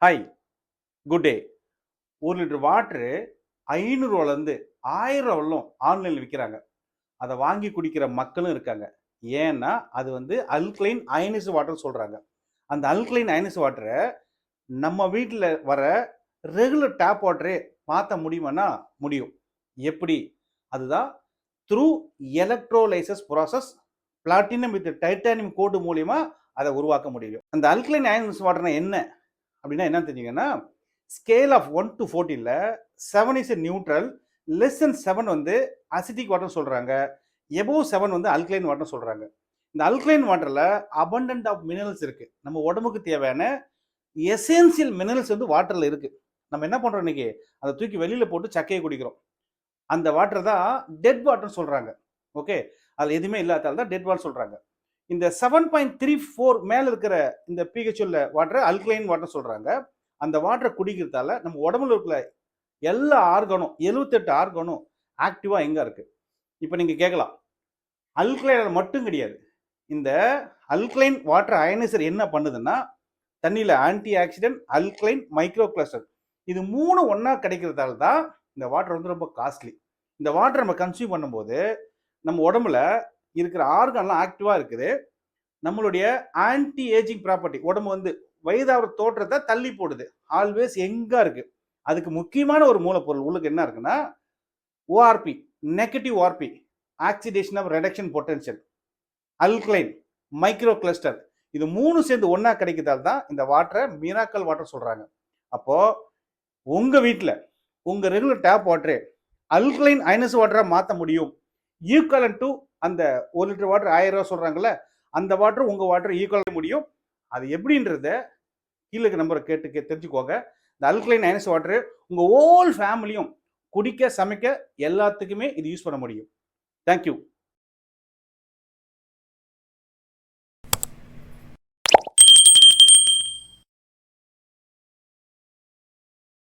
Hi, good day. 1 litre water ரூ. 500லேருந்து ரூ. 1000 வரலும் ஆன்லைனில் விற்கிறாங்க. அதை வாங்கி குடிக்கிற மக்களும் இருக்காங்க. ஏன்னா அது வந்து அல்கலைன் அயனைஸ்டு வாட்டர் சொல்கிறாங்க. அந்த அல்கலைன் அயனைஸ்டு வாட்டரை நம்ம வீட்டில் வர ரெகுலர் டேப் வாட்டரே மாற்ற முடியுமானா முடியும். எப்படி? அதுதான் through electrolysis process platinum with titanium coat மூலியமா அதை உருவாக்க முடியும். அந்த அல்கலைன் அயனைஸ்டு வாட்டர்னா என்ன அப்படின்னா என்னன்னு தெரிஞ்சுங்கன்னா, ஸ்கேல் ஆஃப் 1 to 14ல 7 இஸ் நியூட்ரல், லெஸ் தென் 7 வந்து அசிட்டிக் வாட்டர் சொல்றாங்க, எபோவ் 7 வந்து அல்கலைன் வாட்டர் சொல்றாங்க. இந்த அல்கலைன் வாட்டர்ல அபண்டன்ட் ஆஃப் மினரல்ஸ் இருக்கு. நம்ம உடம்புக்கு தேவையான எசென்சியல் மினரல்ஸ் வந்து வாட்டர்ல இருக்கு. நம்ம என்ன பண்றோம் இன்னைக்கு? அதை தூக்கி வெளியில போட்டு சக்கையை குடிக்கிறோம். அந்த வாட்டர் தான் டெட் வாட்டர் சொல்றாங்க. ஓகே, அதுல எதுவுமே இல்லாதால தான் டெட் வாட்டர் சொல்றாங்க. இந்த 7.34 மேல இருக்கிற இந்த pH உள்ள வாட்டர் அல்கலைன் வாட்டர் சொல்றாங்க. அந்த வாட்டரை குடிக்கிறதால நம்ம உடம்புல இருக்கிற எல்லா ஆர்கனும் 78 ஆர்கனும் ஆக்டிவா எங்க இருக்கு? இப்போ நீங்க கேட்கலாம், அல்கலைன் மட்டும் கிடையாது. இந்த அல்கலைன் வாட்டர் அயனைசர் என்ன பண்ணுதுன்னா, தண்ணியில anti accident, alkaline, micro cluster இது 3 ஒண்ணா கிடைக்கிறதால தான் இந்த வாட்டர் வந்து ரொம்ப காஸ்ட்லி. இந்த வாட்டர் நம்ம கன்சியூம் பண்ணும்போது நம்ம உடம்புல இருக்கிற ஆர்கன்லாம் ஆக்டிவா இருக்குது. நம்மளுடைய ஆன்டி ஏஜிங் ப்ராப்பர்ட்டி உடம்பு வந்து வயதாகிற தோற்றத்தை தள்ளி போடுது. ஆல்வேஸ் எங்கா இருக்கு. அதுக்கு முக்கியமான ஒரு மூலப்பொருள் உள்ளுக்கு என்ன இருக்குன்னா, ORP, negative ORP, oxidation of reduction potential, alkaline, micro cluster இது 3 சேர்ந்து ஒண்ணா கிடைக்கிறதால தான் இந்த வாட்டரை மிராக்கல் வாட்டர் சொல்றாங்க. அப்போ உங்க வீட்டில் உங்க ரெகுலர் டேப் வாட்டரே அல்கலைன் அயனைஸ்டு வாட்டரா மாற்ற முடியும். ஈக்குவலன்ட் டு அந்த 1 லிட்டர் வாட்டர் 1000 ரூபா சொல்றாங்கல்ல, அந்த வாட்டர் உங்க வாட்டர் ஈக்குவல் முடியும். அது எப்படின்றத கீழே நம்பரை கேட்டு தெரிஞ்சுக்கோங்க. இந்த அல்கலைன் அயனைஸ்டு வாட்டர் உங்க ஹோல் ஃபேமிலியும் குடிக்க, சமைக்க எல்லாத்துக்குமே இது யூஸ் பண்ண முடியும். தேங்க்யூ.